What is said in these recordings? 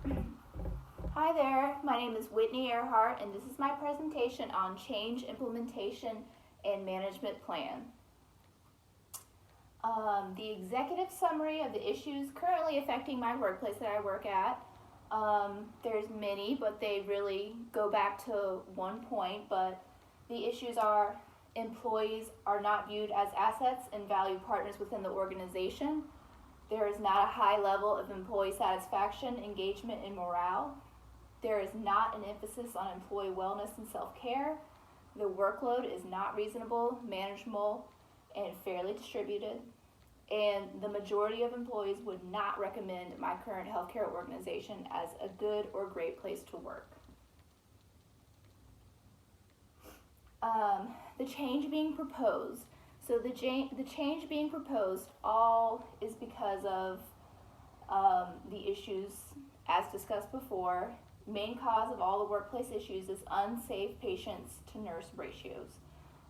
Hi there, my name is Whitney Earhart, and this is my presentation on Change Implementation and Management Plan. The executive summary of the issues currently affecting my workplace that I work at. There's many, but they really go back to one point, but the issues are employees are not viewed as assets and valued partners within the organization. There is not a high level of employee satisfaction, engagement, and morale. There is not an emphasis on employee wellness and self-care. The workload is not reasonable, manageable, and fairly distributed. And the majority of employees would not recommend my current healthcare organization as a good or great place to work. The change being proposed. So the change being proposed all is because of the issues as discussed before. Main cause of all the workplace issues is unsafe patients to nurse ratios.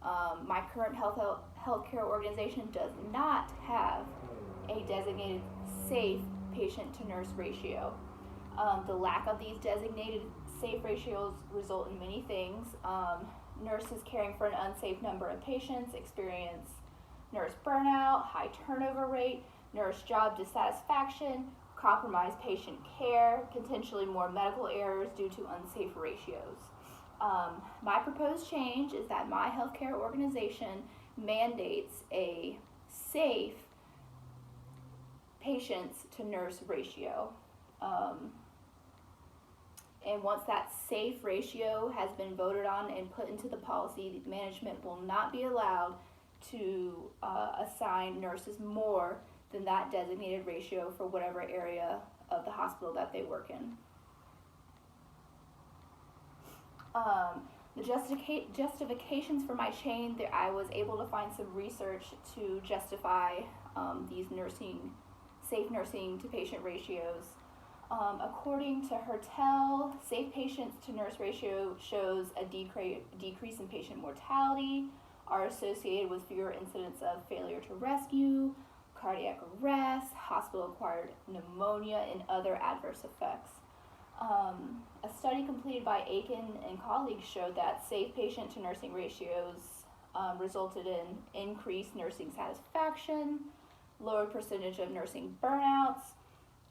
My current healthcare organization does not have a designated safe patient to nurse ratio. The lack of these designated safe ratios result in many things. Nurses caring for an unsafe number of patients experience nurse burnout, high turnover rate, nurse job dissatisfaction, compromised patient care, potentially more medical errors due to unsafe ratios. My proposed change is that my healthcare organization mandates a safe patients to nurse ratio. And once that safe ratio has been voted on and put into the policy, management will not be allowed to assign nurses more than that designated ratio for whatever area of the hospital that they work in. The justifications for my change, I was able to find some research to justify these safe nursing to patient ratios. According to Hertel, safe patients to nurse ratio shows a decrease in patient mortality, are associated with fewer incidents of failure to rescue, cardiac arrest, hospital-acquired pneumonia, and other adverse effects. A study completed by Aiken and colleagues showed that safe patient to nursing ratios resulted in increased nursing satisfaction, lower percentage of nursing burnouts,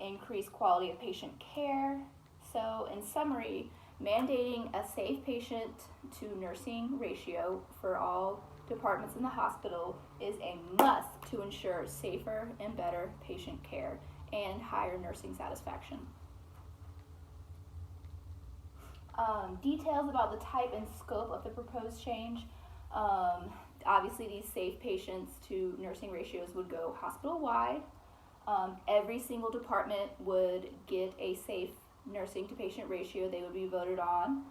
increased quality of patient care. So in summary, mandating a safe patient to nursing ratio for all departments in the hospital is a must to ensure safer and better patient care and higher nursing satisfaction. Details about the type and scope of the proposed change. Obviously, these safe patients to nursing ratios would go hospital-wide. Every single department would get a safe nursing to patient ratio they would be voted on.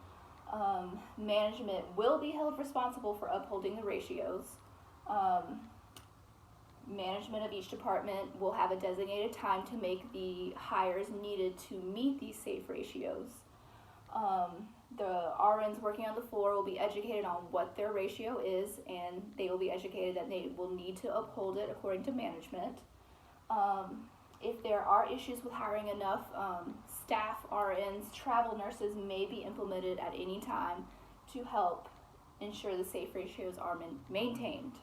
Management will be held responsible for upholding the ratios. Management of each department will have a designated time to make the hires needed to meet these safe ratios. The RNs working on the floor will be educated on what their ratio is, and they will be educated that they will need to uphold it according to management. If there are issues with hiring enough staff RNs, travel nurses may be implemented at any time to help ensure the safe ratios are maintained.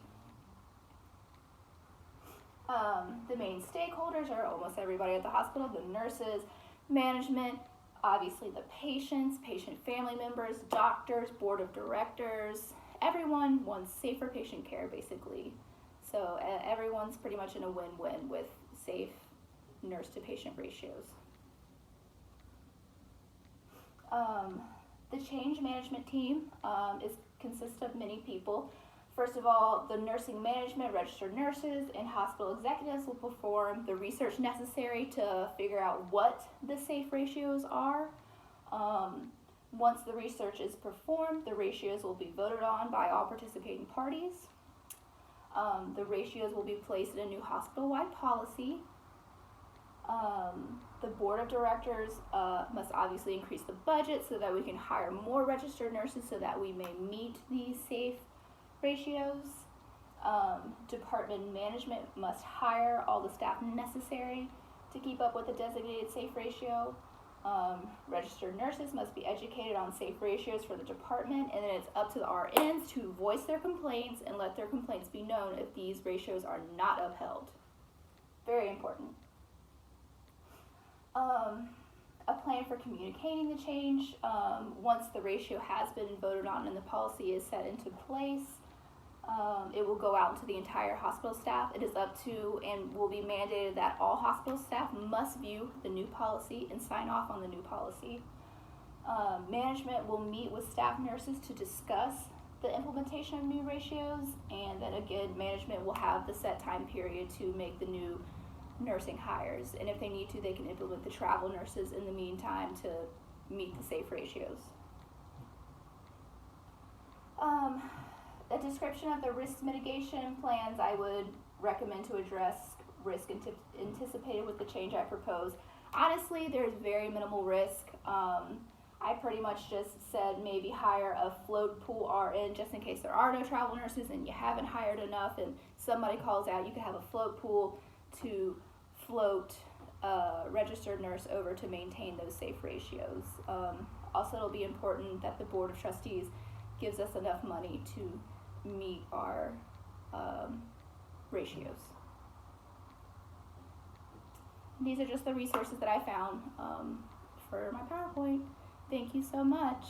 The main stakeholders are almost everybody at the hospital: the nurses, management, obviously the patients, patient family members, doctors, board of directors. Everyone wants safer patient care, basically. So everyone's pretty much in a win-win with safe nurse to patient ratios. The change management team consists of many people. First of all, the nursing management, registered nurses, and hospital executives will perform the research necessary to figure out what the safe ratios are. Once the research is performed, the ratios will be voted on by all participating parties. The ratios will be placed in a new hospital-wide policy. The board of directors must obviously increase the budget so that we can hire more registered nurses so that we may meet these safe ratios. Department management must hire all the staff necessary to keep up with the designated safe ratio. Registered nurses must be educated on safe ratios for the department, and then it's up to the RNs to voice their complaints and let their complaints be known if these ratios are not upheld. Very important. A plan for communicating the change. Once the ratio has been voted on and the policy is set into place, it will go out to the entire hospital staff. It is up to and will be mandated that all hospital staff must view the new policy and sign off on the new policy. Management will meet with staff nurses to discuss the implementation of new ratios, and then again, management will have the set time period to make the new nursing hires, and if they need to, they can implement the travel nurses in the meantime to meet the safe ratios. A description of the risk mitigation plans. I would recommend to address risk anticipated with the change I propose. Honestly, there's very minimal risk. I pretty much just said maybe hire a float pool RN just in case there are no travel nurses and you haven't hired enough and somebody calls out, you could have a float pool to float a registered nurse over to maintain those safe ratios. Also, it'll be important that the Board of Trustees gives us enough money to meet our ratios. These are just the resources that I found for my PowerPoint. Thank you so much.